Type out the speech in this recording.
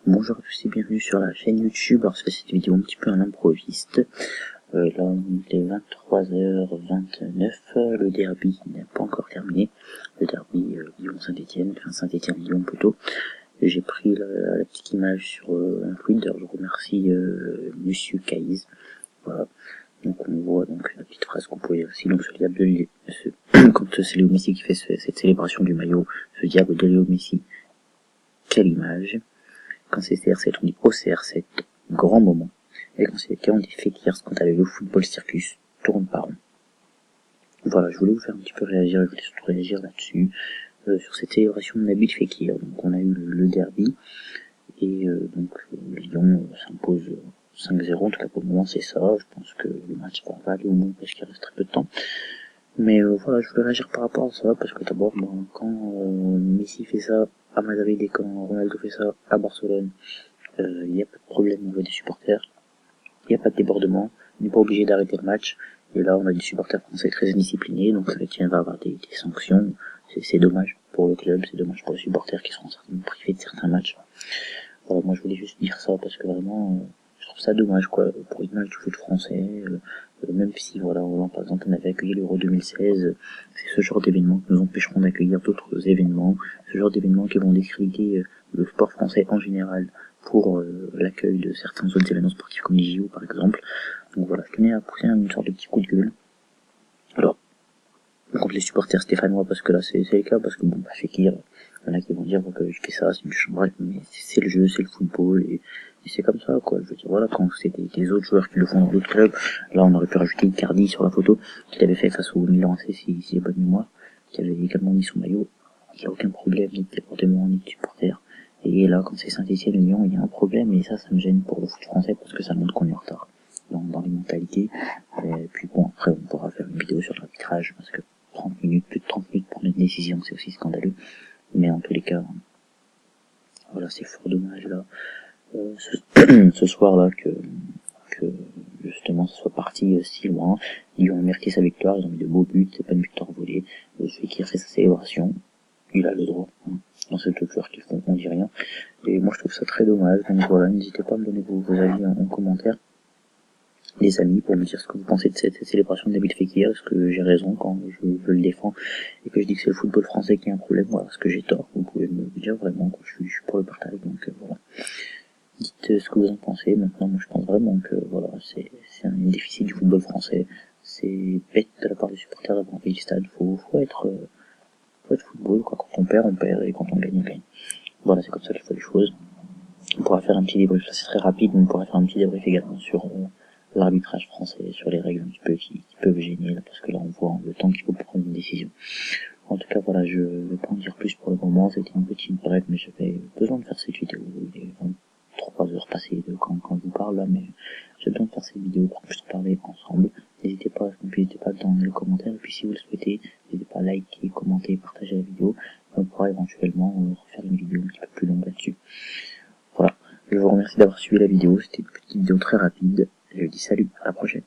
Bonjour à tous et bienvenue sur la chaîne YouTube. Alors, je fais cette vidéo un petit peu à l'improviste. Là, il est 23h29. Le derby n'est pas encore terminé. Le derby Lyon-Saint-Etienne, enfin Saint-Etienne-Lyon plutôt. J'ai pris la petite image sur un tweet. Je remercie Monsieur Caïs. Voilà. Donc on voit donc la petite phrase qu'on pouvait aussi donc ce diable de quand c'est Léo Messi qui fait cette célébration du maillot, ce diable de Léo Messi. Quelle image! Quand c'est CR7, on dit au CR7, grand moment. Et quand c'est K, on dit Fekir, quand le football circus tourne par rond. Voilà, je voulais vous faire un petit peu réagir, je voulais surtout réagir là-dessus, sur cette célébration de Nabil Fekir. Donc on a eu le derby, et Lyon s'impose 5-0, en tout cas pour le moment c'est ça. Je pense que le match va aller au bout parce qu'il reste très peu de temps. Mais voilà, je voulais réagir par rapport à ça, parce que d'abord, quand Messi fait ça à Madrid et quand Ronaldo fait ça à Barcelone, il n'y a pas de problème au niveau des supporters, il n'y a pas de débordement, on n'est pas obligé d'arrêter le match, et là on a des supporters français très indisciplinés, donc Saint-Etienne va avoir des sanctions, c'est dommage pour le club, c'est dommage pour les supporters qui seront certainement privés de certains matchs. Voilà, moi je voulais juste dire ça, parce que vraiment, je trouve ça dommage, quoi, pour l'image du foot français, même si, voilà, par exemple, on avait accueilli l'Euro 2016, c'est ce genre d'événements qui nous empêcheront d'accueillir d'autres événements, ce genre d'événements qui vont discréditer le sport français en général pour l'accueil de certains autres événements sportifs comme les JO par exemple. Donc voilà, je tenais à pousser une sorte de petit coup de gueule. Alors, contre les supporters stéphanois, parce que là c'est le cas, parce que bon, Fekir, il y en a qui vont dire que je fais ça, c'est une chambre, mais c'est le jeu, c'est le football, et c'est comme ça, quoi. Je veux dire, voilà, quand c'est des autres joueurs qui le font dans d'autres clubs, là on aurait pu rajouter Icardi sur la photo, qu'il avait fait face au Milan AC, si j'ai pas de mémoire, qui avait également mis son maillot, il n'y a aucun problème, ni de débordement, ni de supporters. Et là, quand c'est Saint-Etienne et Lyon, il y a un problème, et ça me gêne pour le foot français, parce que ça montre qu'on est en retard dans les mentalités. Et puis bon, après, on pourra faire une vidéo sur l'arbitrage, parce que 30 minutes, plus de 30 minutes pour une décision, c'est aussi scandaleux. Mais en tous les cas, voilà, c'est fort dommage, là, ce soir-là, que justement, ce soit parti si loin. Ils ont mérité sa victoire, ils ont mis de beaux buts, c'est pas une victoire volée. Celui qui a fait sa célébration, il a le droit, hein. Dans cette autre joueur qui font, on dit rien. Et moi, je trouve ça très dommage. Donc voilà, n'hésitez pas à me donner vos avis en commentaire, les amis, pour me dire ce que vous pensez de cette célébration de Nabil Fekir. Est-ce que j'ai raison quand je le défends et que je dis que c'est le football français qui a un problème? Voilà, est-ce que j'ai tort? Vous pouvez me dire vraiment, quoi. Je suis pour le partage, donc voilà. Dites ce que vous en pensez. Maintenant, moi je pense vraiment que voilà, c'est un déficit du football français. C'est bête de la part des supporters d'avoir envahi le stade. Faut être football, quoi. Quand on perd, et quand on gagne, on gagne. Voilà, c'est comme ça qu'il faut les choses. On pourra faire un petit débrief, là c'est très rapide, mais on pourra faire un petit débrief également sur l'arbitrage français, sur les règles un petit peu qui peuvent gêner, là, parce que là on voit le temps qu'il faut pour prendre une décision. En tout cas, voilà, je vais pas en dire plus pour le moment, c'était une petite brève, mais j'avais besoin de faire cette vidéo. Il est 23 heures passées quand je vous parle là, mais j'ai besoin de faire cette vidéo pour qu'on puisse en parler ensemble. N'hésitez pas dans les commentaires, et puis si vous le souhaitez, n'hésitez pas à liker, commenter, partager la vidéo. On pourra éventuellement refaire une vidéo un petit peu plus longue là-dessus. Voilà, je vous remercie d'avoir suivi la vidéo, c'était une petite vidéo très rapide, je vous dis salut, à la prochaine.